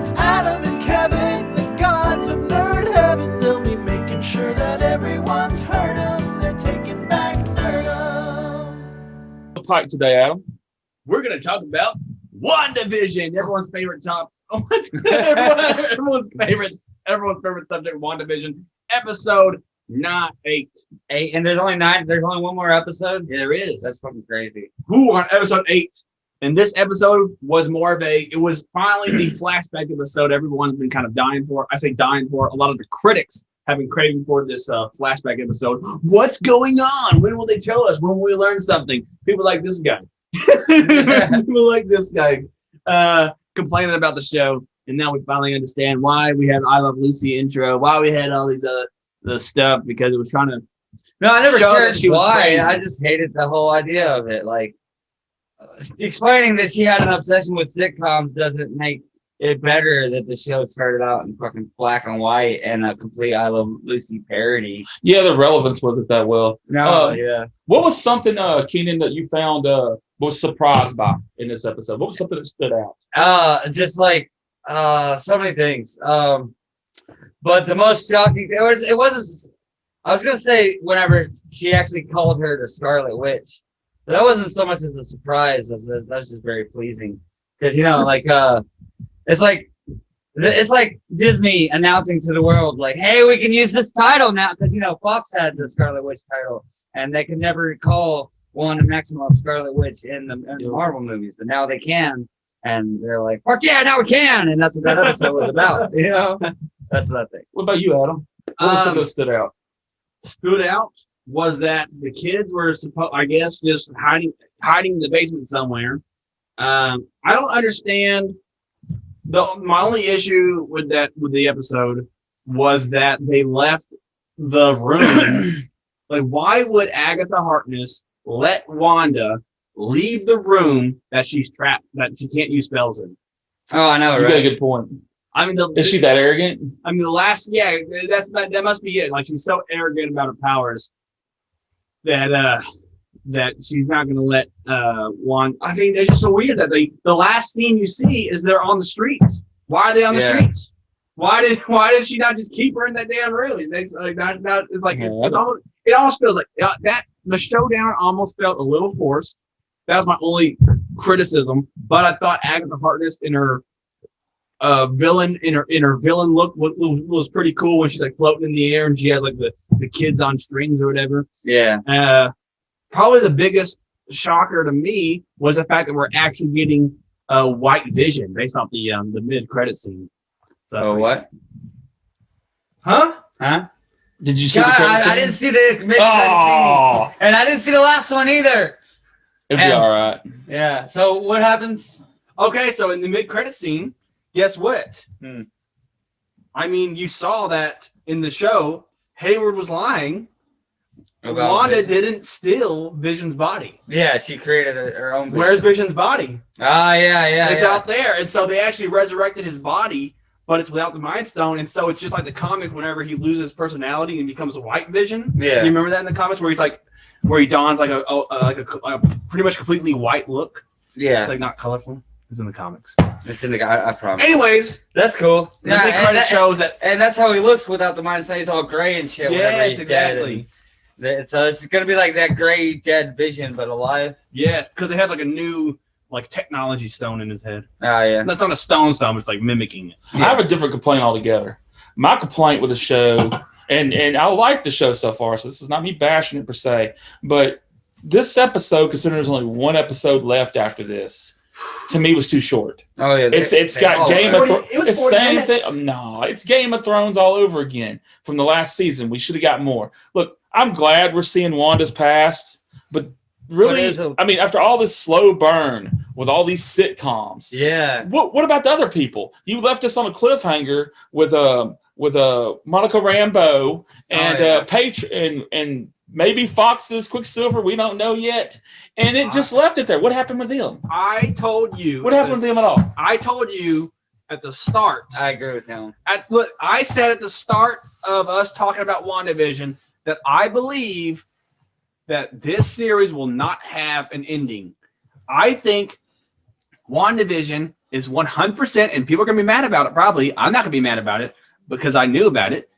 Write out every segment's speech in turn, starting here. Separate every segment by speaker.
Speaker 1: It's Adam and Kevin, the gods of nerd heaven. They'll be making sure that everyone's heard 'em. They're taking back nerdom.
Speaker 2: Pipe today, Adam.
Speaker 3: We're going to talk about WandaVision, everyone's favorite everyone's favorite subject, WandaVision, episode 8.
Speaker 4: And there's only 9. There's only one more episode.
Speaker 3: Yeah, there is.
Speaker 4: That's fucking crazy.
Speaker 3: Who on episode 8? And this episode was it was finally the flashback episode everyone's been kind of dying for. I say dying for. A lot of the critics have been craving for this flashback episode. What's going on? When will they tell us? When will we learn something? People like this guy. People like this guy complaining about the show. And now we finally understand why we had I Love Lucy intro, why we had all these the stuff, because it was trying to.
Speaker 4: No, I never cared why.
Speaker 3: Crazy.
Speaker 4: I just hated the whole idea of it. Like, explaining that she had an obsession with sitcoms doesn't make it better that the show started out in fucking black and white and a complete I Love Lucy parody.
Speaker 2: Yeah, the relevance wasn't that well.
Speaker 4: No,
Speaker 2: What was something, Keenan, that you found was surprised by in this episode? What was something that stood out?
Speaker 4: Just like so many things. But the most shocking it wasn't. I was gonna say whenever she actually called her the Scarlet Witch. That wasn't so much as a surprise as that was just very pleasing, because it's like Disney announcing to the world like, hey, we can use this title now, because Fox had the Scarlet Witch title and they could never call Wanda Maximoff Scarlet Witch in the Marvel movies, but now they can, and they're like, fuck yeah, now we can, and that's what that episode was about. That's what I think.
Speaker 2: What about you, Adam? What was something that stood out?
Speaker 3: Stood out was that the kids were supposed, I guess, just hiding in the basement somewhere. I don't understand. My only issue with the episode was that they left the room. Like, why would Agatha Harkness let Wanda leave the room that she's trapped, that she can't use spells in?
Speaker 4: Oh, I know,
Speaker 2: You
Speaker 4: right?
Speaker 2: got a good point.
Speaker 3: I mean,
Speaker 2: Is she that arrogant?
Speaker 3: I mean, that must be it. Like, she's so arrogant about her powers that she's not going to let Wanda. I mean, it's just so weird that the last scene you see is they're on the streets. Why are they on the streets? Why did she not just keep her in that damn room? It's like it almost feels like that the showdown almost felt a little forced. That was my only criticism. But I thought Agatha Harkness in her villain look was pretty cool when she's like floating in the air and she had like the kids on strings or whatever.
Speaker 4: Yeah.
Speaker 3: Probably the biggest shocker to me was the fact that we're actually getting White Vision based off the mid-credit scene. So
Speaker 4: what?
Speaker 3: Huh?
Speaker 2: Did you see
Speaker 4: God,
Speaker 2: the credit scene?
Speaker 4: I didn't see the mid-credit scene, and I didn't see the last one either.
Speaker 2: It'll be all right.
Speaker 4: Yeah. So what happens?
Speaker 3: Okay, so in the mid-credit scene, guess what? I mean, you saw that in the show. Hayward was lying. Wanda didn't steal Vision's body.
Speaker 4: Yeah, she created her own.
Speaker 3: Where's Vision's body?
Speaker 4: Yeah.
Speaker 3: It's out there, and so they actually resurrected his body, but it's without the Mind Stone, and so it's just like the comic whenever he loses personality and becomes a White Vision.
Speaker 4: Yeah.
Speaker 3: You remember that in the comics where he dons like a pretty much completely white look.
Speaker 4: Yeah.
Speaker 3: It's like not colorful. It's in the comics.
Speaker 4: It's in the. I promise.
Speaker 3: Anyways,
Speaker 4: that's cool.
Speaker 3: The big credit shows that,
Speaker 4: and that's how he looks without the Mind Stone. He's all gray and shit.
Speaker 3: Yes, exactly.
Speaker 4: So it's gonna be like that gray dead Vision, but alive.
Speaker 3: Yes, because they had like a new technology stone in his head.
Speaker 4: Oh yeah.
Speaker 3: That's not a stone, it's like mimicking it.
Speaker 2: I have a different complaint altogether. My complaint with the show, and I like the show so far, so this is not me bashing it per se, but this episode, considering there's only one episode left after this, to me was too short.
Speaker 3: Oh yeah,
Speaker 2: it's got Game of Thrones. It's the same
Speaker 3: minutes.
Speaker 2: thing. No, it's Game of Thrones all over again from the last season. We should have got more. Look, I'm glad we're seeing Wanda's past, but really, I mean, after all this slow burn with all these sitcoms, what about the other people? You left us on a cliffhanger with Monica Rambeau and and maybe Fox's Quicksilver. We don't know yet, and it just left it there. What happened with them?
Speaker 3: I told you.
Speaker 2: What happened with them at all?
Speaker 3: I told you at the start.
Speaker 4: I agree with him.
Speaker 3: I said at the start of us talking about WandaVision that I believe that this series will not have an ending. I think WandaVision
Speaker 5: is 100%, and people are gonna be mad about it. Probably, I'm not gonna be mad about it because I knew about it.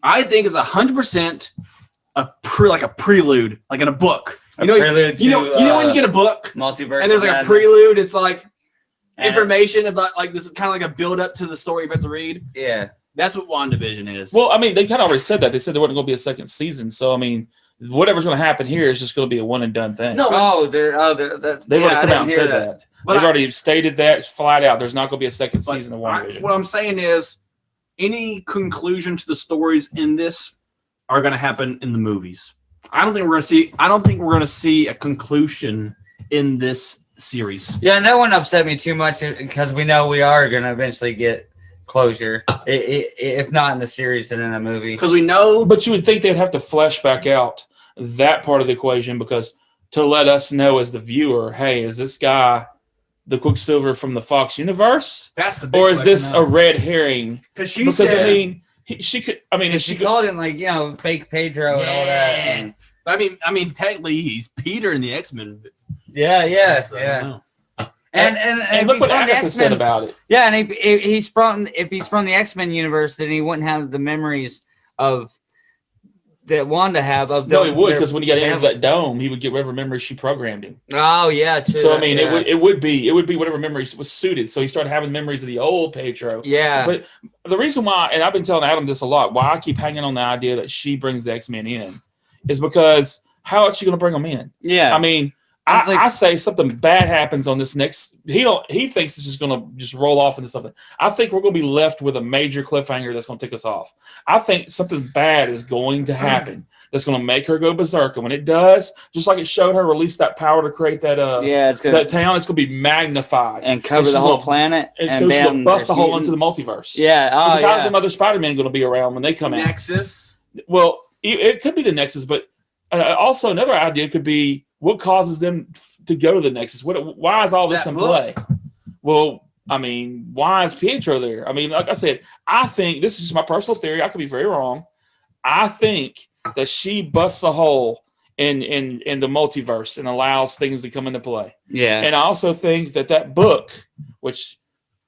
Speaker 5: I think it's 100% like a prelude, like in a book. You know when you get a book,
Speaker 4: Multiverse,
Speaker 5: and there's like a prelude. It's like information about like this is kind of like a build up to the story you're about to read.
Speaker 4: Yeah,
Speaker 5: that's what WandaVision is.
Speaker 2: Well, I mean, they kind of already said that. They said there wasn't going to be a second season. So, I mean, whatever's going to happen here is just going to be a one and done thing.
Speaker 5: No,
Speaker 2: they've already come out and said that. They've already stated that flat out. There's not going to be a second season of WandaVision.
Speaker 5: What I'm saying is, any conclusion to the stories in this are going to happen in the movies. I don't think we're going to see a conclusion in this series.
Speaker 4: Yeah, and that wouldn't upset me too much because we know we are going to eventually get closure, if not in the series, then in a movie.
Speaker 5: Because we know,
Speaker 2: but you would think they'd have to flesh back out that part of the equation because to let us know as the viewer, hey, is this guy the Quicksilver from the Fox universe?
Speaker 5: That's the big
Speaker 2: or is this a red herring?
Speaker 5: Because
Speaker 2: I mean, she could. I mean, if
Speaker 4: she called him like fake Pedro and all that.
Speaker 5: I mean, technically he's Peter in the X-Men.
Speaker 4: Yeah. And
Speaker 2: look what Agatha said about it.
Speaker 4: Yeah, and if he's from the X-Men universe, then he wouldn't have the memories of that Wanda have.
Speaker 2: No, he would, because when he got into that dome, he would get whatever memories she programmed him.
Speaker 4: Oh yeah, true.
Speaker 2: So I mean, it would be whatever memories was suited. So he started having memories of the old Pedro.
Speaker 4: Yeah.
Speaker 2: But the reason why, and I've been telling Adam this a lot, why I keep hanging on the idea that she brings the X-Men in, is because how else are you going to bring them in?
Speaker 4: Yeah.
Speaker 2: I mean, I say something bad happens on this next. He thinks it's just going to just roll off into something. I think we're going to be left with a major cliffhanger that's going to tick us off. I think something bad is going to happen that's going to make her go berserk. And when it does, just like it showed her release that power to create that that town, it's going to be magnified
Speaker 4: and cover the whole planet
Speaker 2: and then bust a hole into the multiverse.
Speaker 4: Yeah.
Speaker 2: Because how's the other Spider-Man going to be around when they come out?
Speaker 5: Nexus.
Speaker 2: Well, it could be the Nexus, but also another idea could be, what causes them to go to the Nexus? Why is all this in play? Well, I mean, why is Pietro there? I mean, like I said, I think this is just my personal theory. I could be very wrong. I think that she busts a hole in the multiverse and allows things to come into play.
Speaker 4: Yeah.
Speaker 2: And I also think that book, which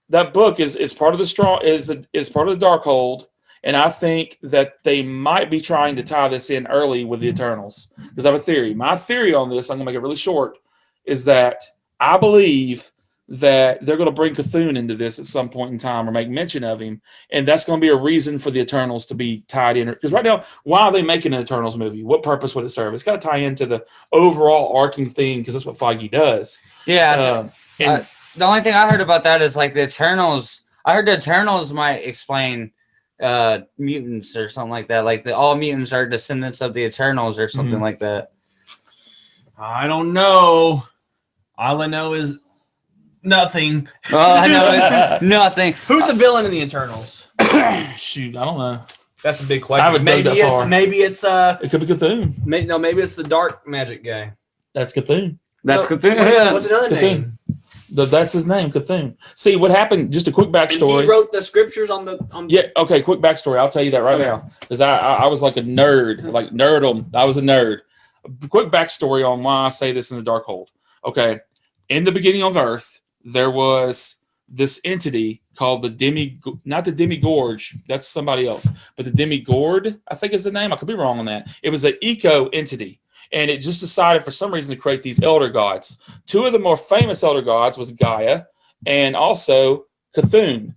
Speaker 2: that book is part of the is part of the Darkhold. And I think that they might be trying to tie this in early with the Eternals. Because I have a theory. My theory on this, I'm going to make it really short, is that I believe that they're going to bring Cthulhu into this at some point in time or make mention of him. And that's going to be a reason for the Eternals to be tied in. Because right now, why are they making an Eternals movie? What purpose would it serve? It's got to tie into the overall arcing theme because that's what Feige does.
Speaker 4: Yeah. The only thing I heard about that is like the Eternals. I heard the Eternals might explain mutants or something like that, like all mutants are descendants of the Eternals or something like that.
Speaker 5: I don't know. All I know is nothing.
Speaker 4: Well, I know it's nothing.
Speaker 5: Who's the villain in the Eternals?
Speaker 2: Shoot, I don't know.
Speaker 5: That's a big question.
Speaker 2: I haven't dug that far.
Speaker 5: Maybe it's
Speaker 2: it could be Cthulhu.
Speaker 5: Maybe it's the dark magic guy.
Speaker 2: That's Cthulhu.
Speaker 4: Cthulhu.
Speaker 5: What's another name?
Speaker 2: That's his name, Cthulhu. See what happened. Just a quick backstory.
Speaker 5: And he wrote the scriptures on the.
Speaker 2: Yeah. Okay. Quick backstory. I'll tell you that right now because I was like a nerd, like nerdum. I was a nerd. A quick backstory on why I say this in the Darkhold. Okay. In the beginning of Earth, there was this entity called not the Demi Gorge. That's somebody else, but the Demi Gorge, I think is the name. I could be wrong on that. It was an eco entity. And it just decided for some reason to create these elder gods. Two of the more famous elder gods was Gaia and also Cthulhu.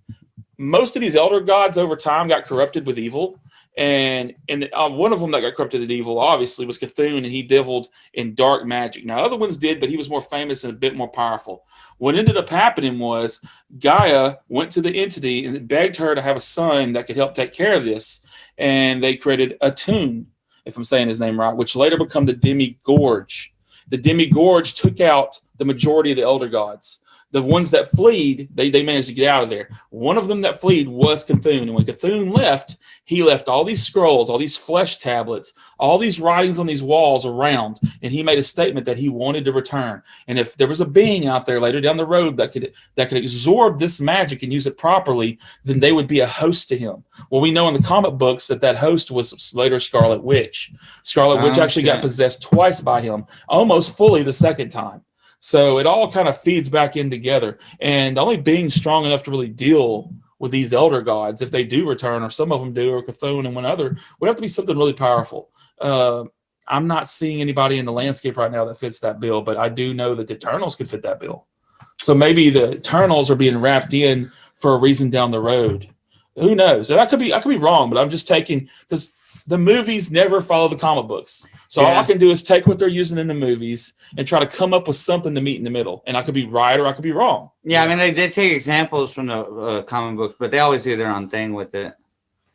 Speaker 2: Most of these elder gods over time got corrupted with evil. And one of them that got corrupted with evil, obviously, was Cthulhu, and he dabbled in dark magic. Now, other ones did, but he was more famous and a bit more powerful. What ended up happening was Gaia went to the entity and begged her to have a son that could help take care of this. And they created Atun, if I'm saying his name right, which later became the Demi Gorge. The Demi Gorge took out the majority of the elder gods. The ones that fled, they managed to get out of there. One of them that fled was Cthulhu. And when Cthulhu left, he left all these scrolls, all these flesh tablets, all these writings on these walls around. And he made a statement that he wanted to return. And if there was a being out there later down the road that could absorb this magic and use it properly, then they would be a host to him. Well, we know in the comic books that host was later Scarlet Witch. Scarlet Witch actually got possessed twice by him, almost fully the second time. So it all kind of feeds back in together. And only being strong enough to really deal with these elder gods, if they do return, or some of them do, or Cthulhu and one other, would have to be something really powerful. I'm not seeing anybody in the landscape right now that fits that bill, but I do know that the Eternals could fit that bill. So maybe the Eternals are being wrapped in for a reason down the road. Who knows? And I could be wrong, but I'm just taking, because the movies never follow the comic books. So all I can do is take what they're using in the movies and try to come up with something to meet in the middle. And I could be right or I could be wrong.
Speaker 4: Yeah, I mean, they did take examples from the comic books, but they always do their own thing with it.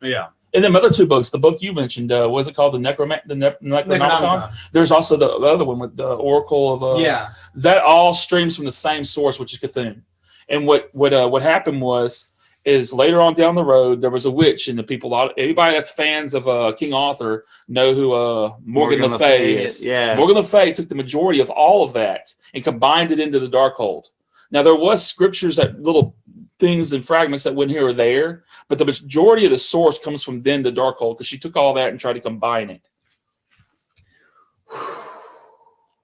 Speaker 5: Yeah.
Speaker 2: And then other two books, the book you mentioned, what is it called? The Necronomicon? There's also the other one with the Oracle of... That all streams from the same source, which is Cthulhu. And what happened is later on down the road, there was a witch, and the people, anybody that's fans of King Arthur know who Morgan Le Fay is.
Speaker 4: Yeah.
Speaker 2: Morgan Le Fay took the majority of all of that and combined it into the Darkhold. Now, there was scriptures, that little things and fragments that went here or there, but the majority of the source comes from then the Darkhold, because she took all that and tried to combine it.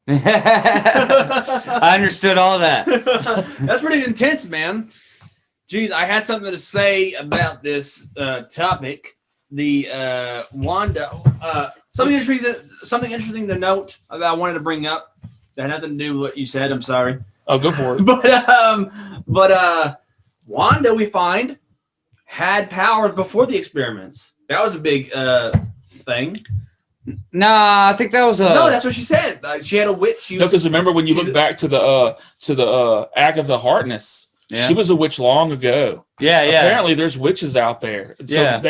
Speaker 4: I understood all that.
Speaker 5: That's pretty intense, man. Jeez, I had something to say about this topic. The Wanda. Something interesting to note that I wanted to bring up that had nothing to do with what you said. I'm sorry.
Speaker 2: Oh, go for it.
Speaker 5: But Wanda, we find, had powers before the experiments. That was a big thing.
Speaker 4: Nah, I think that was
Speaker 5: No, that's what she said. She had a witch.
Speaker 2: No, because remember when you look back to the Agatha Harkness, she was a witch long ago.
Speaker 4: Yeah.
Speaker 2: Apparently, there's witches out there. So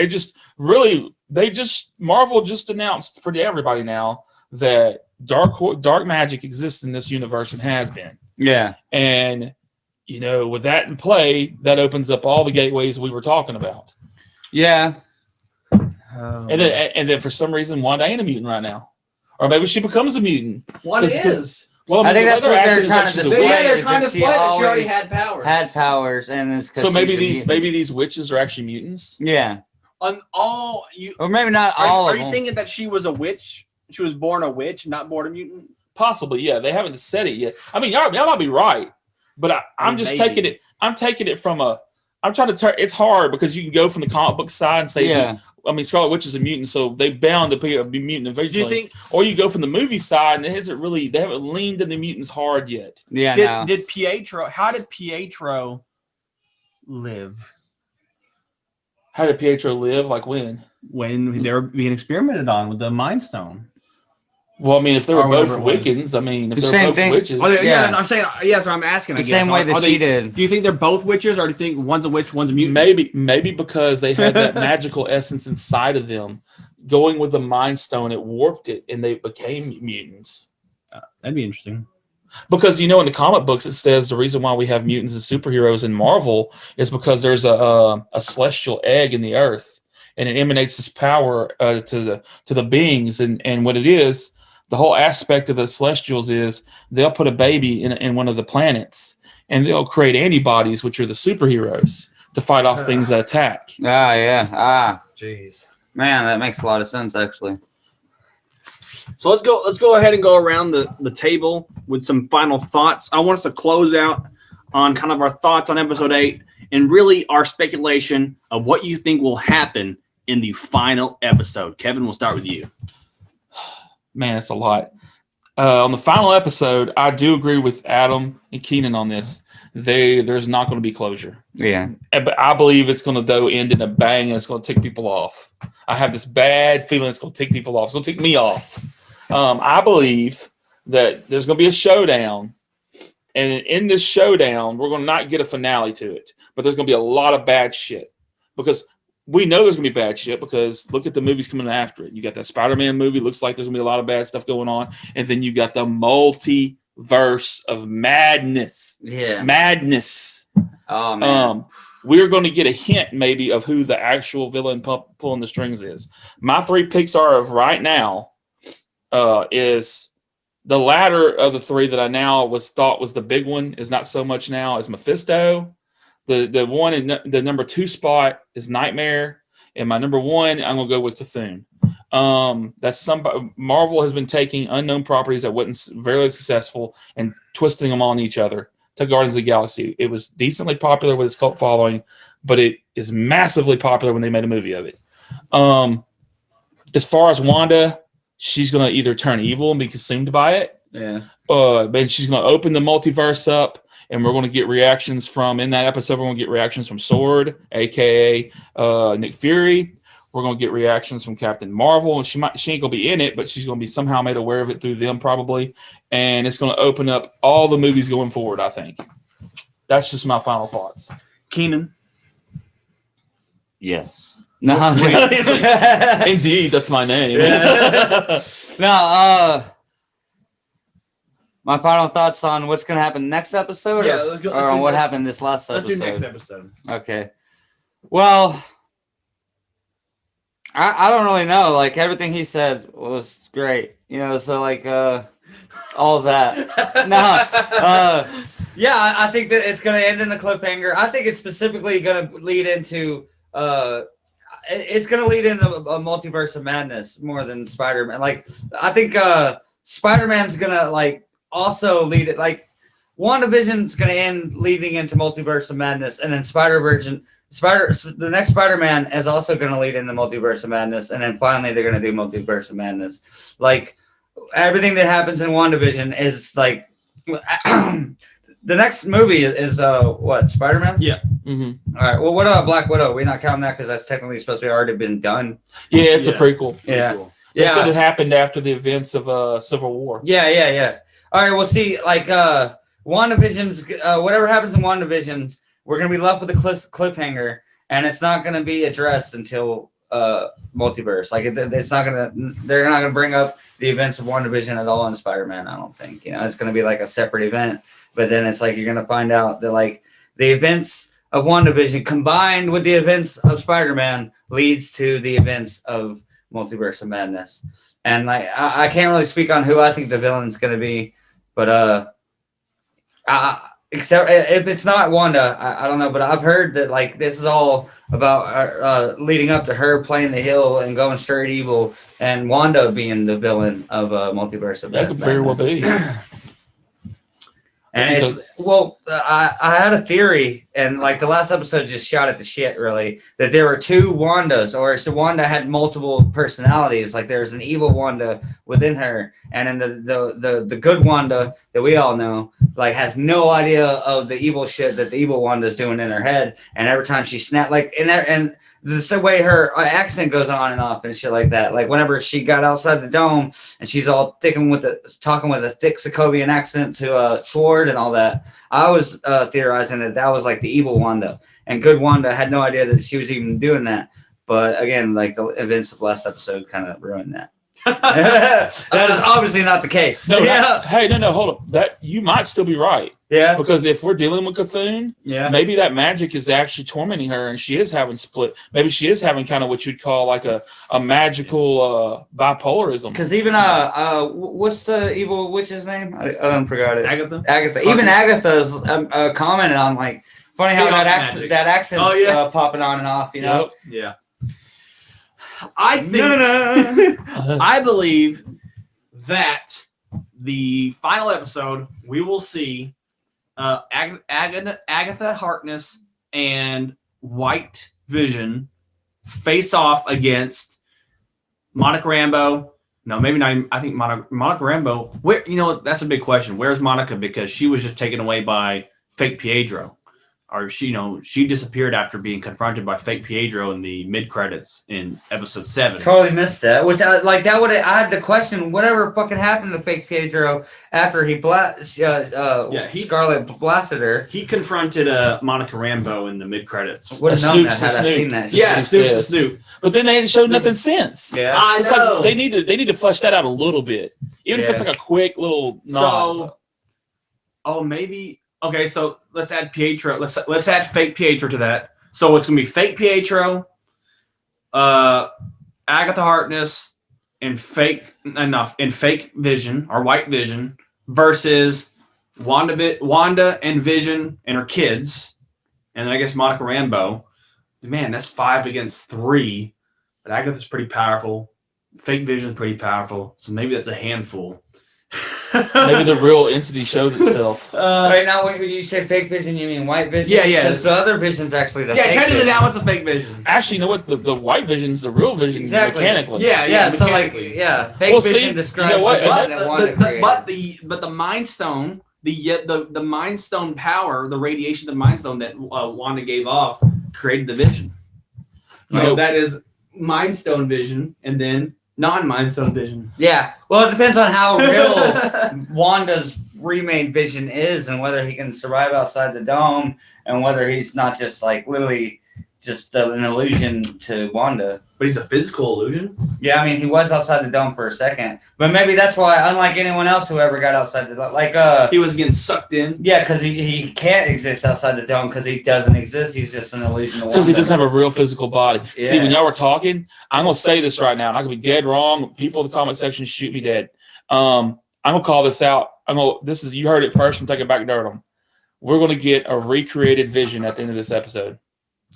Speaker 2: Marvel just announced for everybody now that dark magic exists in this universe and has been.
Speaker 4: Yeah.
Speaker 2: And with that in play, that opens up all the gateways we were talking about.
Speaker 4: Yeah.
Speaker 2: And then for some reason, Wanda ain't a mutant right now, or maybe she becomes a mutant.
Speaker 5: Wanda is.
Speaker 2: Well,
Speaker 4: I think that's what they're trying to display.
Speaker 5: Yeah, they're trying to display that she already had powers.
Speaker 4: Had powers, and it's
Speaker 2: so maybe these witches are actually mutants.
Speaker 4: Yeah.
Speaker 5: On all you,
Speaker 4: or maybe not all.
Speaker 5: Are you thinking that she was a witch? She was born a witch, not born a mutant?
Speaker 2: Possibly, yeah. They haven't said it yet. I mean, y'all might be right, but I'm just taking it. I'm taking it from a. I'm trying to turn. It's hard because you can go from the comic book side and say,
Speaker 4: yeah.
Speaker 2: I mean, Scarlet Witch is a mutant, so they bound to be mutant eventually.
Speaker 5: Do you think?
Speaker 2: Or you go from the movie side, and they haven't leaned into mutants hard yet.
Speaker 4: Yeah.
Speaker 5: Did Pietro? How did Pietro live?
Speaker 2: How did Pietro live? Like when?
Speaker 5: When they were being experimented on with the Mind Stone.
Speaker 2: Well, I mean, if they were both Wiccans, I mean, if they're both witches.
Speaker 5: Well, yeah, I'm saying, so I'm asking.
Speaker 4: The same way that she did.
Speaker 5: Do you think they're both witches, or do you think one's a witch, one's a mutant?
Speaker 2: Maybe because they had that magical essence inside of them. Going with the Mind Stone, it warped it, and they became mutants.
Speaker 5: That'd be interesting.
Speaker 2: Because, in the comic books, it says the reason why we have mutants and superheroes in Marvel is because there's a celestial egg in the earth, and it emanates this power to the beings, and what it is. The whole aspect of the Celestials is they'll put a baby in one of the planets, and they'll create antibodies, which are the superheroes, to fight off things that attack.
Speaker 5: Jeez,
Speaker 4: man, that makes a lot of sense, actually.
Speaker 5: So let's go ahead and go around the table with some final thoughts. I want us to close out on kind of our thoughts on episode 8 and really our speculation of what you think will happen in the final episode. Kevin, we'll start with you.
Speaker 2: Man, it's a lot. On the final episode, I do agree with Adam and Keenan on this. There's not going to be closure.
Speaker 4: Yeah.
Speaker 2: But I believe it's going to end in a bang and it's going to tick people off. I have this bad feeling it's going to tick people off. It's going to tick me off. I believe that there's going to be a showdown. And in this showdown, we're going to not get a finale to it. But there's going to be a lot of bad shit. Because we know there's going to be bad shit because look at the movies coming after it. You got that Spider-Man movie. Looks like there's going to be a lot of bad stuff going on. And then you got the multiverse of madness.
Speaker 4: Yeah.
Speaker 2: Madness.
Speaker 4: Oh, man.
Speaker 2: We're going to get a hint maybe of who the actual villain pulling the strings is. My 3 picks are of right now is the latter of the 3 that I now thought was the big one is not so much now as Mephisto. The one in the number 2 spot is Nightmare, and my number 1 I'm gonna go with Cthulhu. That's somebody Marvel has been taking unknown properties that wasn't very successful and twisting them on each other to Guardians of the Galaxy. It was decently popular with its cult following, but it is massively popular when they made a movie of it. As far as Wanda, she's going to either turn evil and be consumed by it.
Speaker 5: Yeah.
Speaker 2: Then she's going to open the multiverse up, and we're going to get reactions from, in that episode, we're going to get reactions from Sword, a.k.a. Nick Fury. We're going to get reactions from Captain Marvel. She ain't going to be in it, but she's going to be somehow made aware of it through them probably. And it's going to open up all the movies going forward, I think. That's just my final thoughts.
Speaker 5: Keenan.
Speaker 4: Yes. No.
Speaker 2: Indeed, that's my name.
Speaker 4: No, my final thoughts on what's going to happen next episode?
Speaker 5: Yeah, let's go.
Speaker 4: Or on what happened this last
Speaker 5: Let's
Speaker 4: episode?
Speaker 5: do next episode.
Speaker 4: Okay. Well, I don't really know. Like, everything he said was great. You know, so, like, all that. Yeah, I think that it's going to end in a cliffhanger. I think it's specifically going to lead into... it's going to lead into a multiverse of madness more than Spider-Man. Like, I think Spider-Man's going to, like, also lead it. Like, WandaVision's going to end leading into multiverse of madness, and then the next Spider-Man is also going to lead into multiverse of madness, and then finally they're going to do multiverse of madness. Like, everything that happens in WandaVision is, like... The next movie is what, Spider-Man?
Speaker 5: Yeah.
Speaker 2: Mm-hmm.
Speaker 4: All right. Well, what about Black Widow? We're not counting that because that's technically supposed to be already been done.
Speaker 2: Yeah, it's a prequel.
Speaker 4: Yeah.
Speaker 5: Cool.
Speaker 2: They said it happened after the events of Civil War.
Speaker 4: Yeah. All right. We'll see. Like WandaVision's, whatever happens in WandaVision's, we're gonna be left with a cliffhanger, and it's not gonna be addressed until multiverse. Like it's not gonna. They're not gonna bring up the events of WandaVision at all in Spider-Man. I don't think. You know, it's gonna be like a separate event. But then it's like you're gonna find out that like the events of WandaVision combined with the events of Spider-Man leads to the events of Multiverse of Madness. And like I can't really speak on who I think the villain's gonna be, but except if it's not Wanda, I don't know. But I've heard that like this is all about leading up to her playing the hill and going straight evil, and Wanda being the villain of Multiverse of Madness.
Speaker 2: That could very well be.
Speaker 4: And it's I had a theory, and like the last episode just shot at the shit really, that there were two Wandas, or so Wanda had multiple personalities. Like there's an evil Wanda within her, and then the good Wanda that we all know like has no idea of the evil shit that the evil Wanda's doing in her head. And every time she snapped, like and the way her accent goes on and off and shit like that. Like whenever she got outside the dome and she's all talking with a thick Sokovian accent to Sword and all that, I was theorizing that was like the evil Wanda, and good Wanda had no idea that she was even doing that. But again, like the events of last episode kind of ruined that. That is obviously not the case.
Speaker 2: No, hold up. That you might still be right.
Speaker 4: Yeah.
Speaker 2: Because if we're dealing with Cthulhu, maybe that magic is actually tormenting her, and she is having split. Maybe she is having kind of what you'd call like a magical bipolarism.
Speaker 4: Because even what's the evil witch's name? I don't forgot it.
Speaker 5: Agatha.
Speaker 4: Even Agatha's commented on like funny how that accent's popping on and off. You know.
Speaker 5: Yep. Yeah. I think I believe that the final episode we will see Agatha Harkness and White Vision face off against Monica Rambeau. No, maybe not. I think Monica Rambeau. Where that's a big question. Where's Monica? Because she was just taken away by Fake Pietro. Or she disappeared after being confronted by Fake Pietro in the mid credits in episode 7.
Speaker 4: Totally missed that. Which I had to question whatever fucking happened to Fake Pietro after he Scarlet blasted her.
Speaker 5: He confronted Monica Rambeau in the mid credits.
Speaker 4: Would have known that had I seen that.
Speaker 5: Yeah, Snoop.
Speaker 2: But then they ain't showed nothing since.
Speaker 4: Yeah,
Speaker 5: I know.
Speaker 2: Like they need to flesh that out a little bit, even if it's like a quick little nod.
Speaker 5: Maybe. Okay, so let's add Pietro. Let's add Fake Pietro to that. So it's gonna be Fake Pietro, Agatha Harkness, and Fake Vision or White Vision versus Wanda and Vision and her kids, and then I guess Monica Rambeau. Man, that's 5 against 3. But Agatha's pretty powerful. Fake Vision's pretty powerful. So maybe that's a handful.
Speaker 2: Maybe the real entity shows itself.
Speaker 4: Right now, when you say fake vision, you mean white vision?
Speaker 5: Yeah, yeah.
Speaker 4: Because the other vision's actually the
Speaker 5: Yeah,
Speaker 4: fake
Speaker 5: technically
Speaker 4: vision.
Speaker 5: that was a fake vision.
Speaker 2: Actually, you know what? The white vision's the real vision mechanically.
Speaker 4: Yeah, so like, fake vision describes
Speaker 2: what?
Speaker 4: the vision that Wanda created.
Speaker 5: But the Mind Stone, the Mind Stone power, the radiation of the Mind Stone that Wanda gave off created the vision. So that is Mind Stone vision, and then non-Mind Stone vision.
Speaker 4: Yeah, well, it depends on how real Wanda's remade vision is, and whether he can survive outside the dome, and whether he's not just like literally just an illusion to Wanda.
Speaker 5: But he's a physical illusion.
Speaker 4: Yeah, I mean, he was outside the dome for a second, but maybe that's why, unlike anyone else who ever got outside the dome, like
Speaker 5: he was getting sucked in.
Speaker 4: Yeah, because he can't exist outside the dome because he doesn't exist. He's just an illusion to Wanda.
Speaker 2: Because he doesn't have a real physical body.
Speaker 4: Yeah.
Speaker 2: See, when y'all were talking, I'm gonna say this right now, and I could be dead wrong. People in the comment section shoot me dead. I'm gonna call this out. You heard it first from Taking Back Dirt on. We're gonna get a recreated vision at the end of this episode.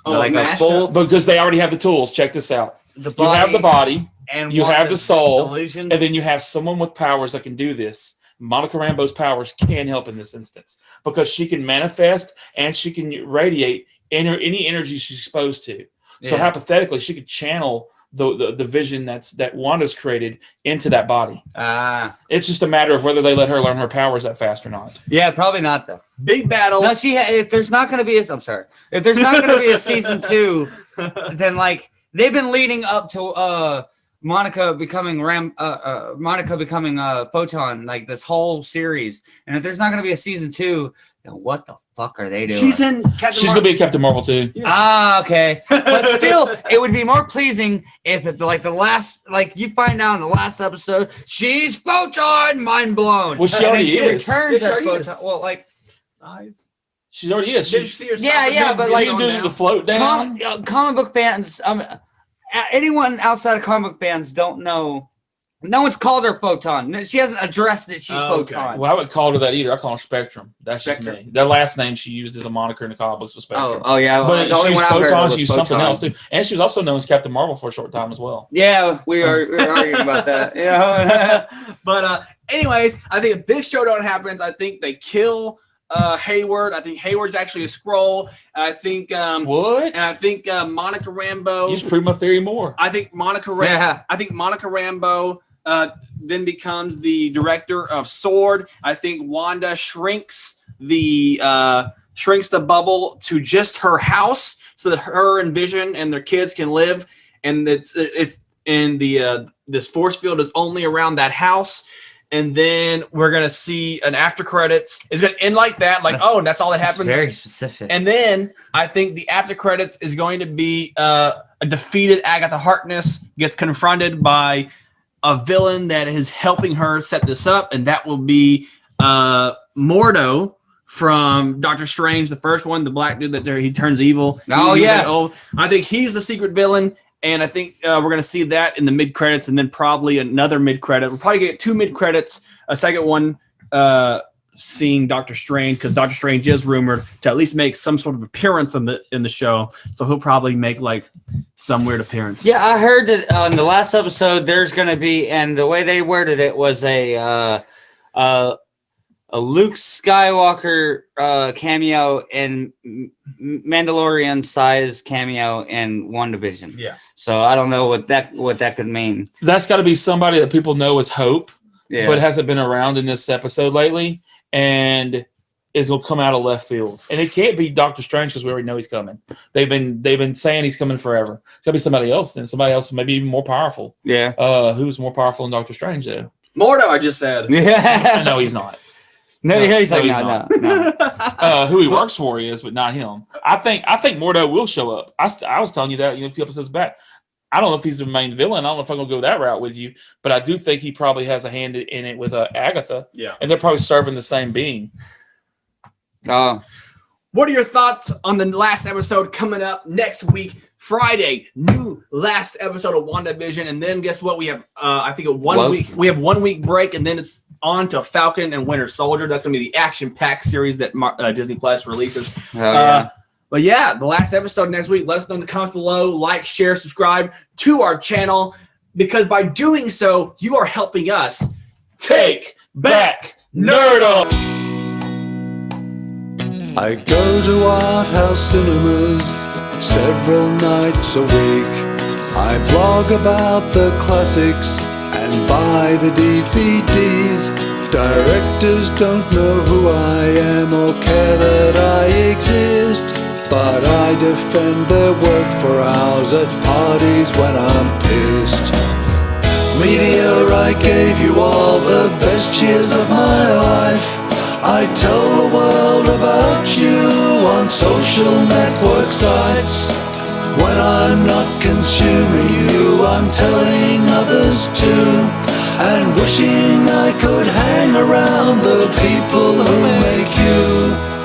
Speaker 4: Like a full,
Speaker 2: because they already have the tools. Check this out.
Speaker 4: the
Speaker 2: You have the body,
Speaker 4: and
Speaker 2: you have the soul,
Speaker 4: illusion.
Speaker 2: and then you have someone with powers that can do this. Monica Rambeau's powers can help in this instance because she can manifest and she can radiate any energy she's supposed to. So
Speaker 4: Yeah.
Speaker 2: hypothetically, she could channel the vision that Wanda's created into that body. It's just a matter of whether they let her learn her powers that fast or not.
Speaker 4: Yeah, probably not though.
Speaker 5: Big battle.
Speaker 4: No, if there's not going to be if there's not going to be a season 2, then like they've been leading up to Monica becoming Photon, like this whole series. And if there's not going to be a season 2, then what the fuck are they doing?
Speaker 5: She's in Captain
Speaker 2: She's gonna be a Captain Marvel too.
Speaker 4: Yeah. Okay. But still, it would be more pleasing if it's like the last, like you find out in the last episode, she's Photon, mind blown.
Speaker 2: Well, she already
Speaker 4: she
Speaker 2: is.
Speaker 4: returns
Speaker 5: Yeah,
Speaker 4: as
Speaker 5: she already
Speaker 4: Photon.
Speaker 5: is.
Speaker 4: Well, like
Speaker 2: She already is.
Speaker 5: Did you see her?
Speaker 4: but like
Speaker 2: you can do the float down.
Speaker 4: comic book fans, anyone outside of comic book fans don't know. No one's called her Photon. She hasn't addressed that she's Photon.
Speaker 2: Well, I wouldn't call her that either. I call her Spectrum. That's
Speaker 5: Spectrum.
Speaker 2: just me. The last name she used as a moniker in the comic books was Spectrum.
Speaker 4: Oh yeah.
Speaker 2: But
Speaker 4: The only
Speaker 2: she
Speaker 4: one
Speaker 2: used
Speaker 4: I've heard
Speaker 2: Photon.
Speaker 4: was
Speaker 2: She used something else too, and she was also known as Captain Marvel for a short time as well.
Speaker 4: Yeah, we're arguing about that. Yeah.
Speaker 5: But anyways, I think a big showdown happens. I think they kill Hayward. I think Hayward's actually a Skrull. I think
Speaker 2: What?
Speaker 5: and I think Monica Rambeau.
Speaker 2: You just prove my theory more.
Speaker 5: I think Monica Rambeau then becomes the director of S.W.O.R.D. I think Wanda shrinks the bubble to just her house so that her and Vision and their kids can live, and it's in the this force field is only around that house. And then we're gonna see an after credits. It's gonna end like that, like and that's all that happens.
Speaker 4: Very specific.
Speaker 5: And then I think the after credits is going to be a defeated Agatha Harkness gets confronted by a villain that is helping her set this up, and that will be Mordo from Doctor Strange, the first one, the black dude that he turns evil. I think he's the secret villain. And I think we're going to see that in the mid-credits and then probably another mid-credit. We'll probably get 2 mid-credits, a second one seeing Doctor Strange, because Doctor Strange is rumored to at least make some sort of appearance in the show. So he'll probably make like some weird appearance.
Speaker 4: Yeah, I heard that on the last episode there's going to be, and the way they worded it was a Luke Skywalker cameo and Mandalorian size cameo in WandaVision.
Speaker 5: Yeah.
Speaker 4: So I don't know what that could mean.
Speaker 2: That's got to be somebody that people know as Hope,
Speaker 4: Yeah.
Speaker 2: but hasn't been around in this episode lately, and is going to come out of left field. And it can't be Doctor Strange because we already know he's coming. They've been saying he's coming forever. It's got to be somebody else, and somebody else maybe even more powerful.
Speaker 4: Yeah.
Speaker 2: Who's more powerful than Doctor Strange though?
Speaker 5: Mordo, I just said.
Speaker 4: Yeah.
Speaker 2: No, he's not.
Speaker 4: No, he's like,
Speaker 2: he's
Speaker 4: no.
Speaker 2: Who he works for he is, but not him. I think Mordo will show up. I was telling you that a few episodes back. I don't know if he's the main villain. I don't know if I'm gonna go that route with you, but I do think he probably has a hand in it with Agatha.
Speaker 5: Yeah.
Speaker 2: And they're probably serving the same being.
Speaker 4: Oh.
Speaker 5: What are your thoughts on the last episode coming up next week, Friday? New last episode of WandaVision, and then guess what? We have I think we have 1 week break, and then it's on to Falcon and Winter Soldier. That's going to be the action-packed series that Disney Plus releases. But yeah, the last episode next week. Let us know in the comments below. Like, share, subscribe to our channel, because by doing so, you are helping us
Speaker 2: take back Nerdum.
Speaker 1: I go to art house cinemas several nights a week. I blog about the classics and buy the DVDs. Directors don't know who I am or care that I exist, but I defend their work for hours at parties when I'm pissed. Media, I gave you all the best years of my life. I tell the world about you on social network sites. When I'm not consuming you, I'm telling others too, and wishing I could hang around the people who make you.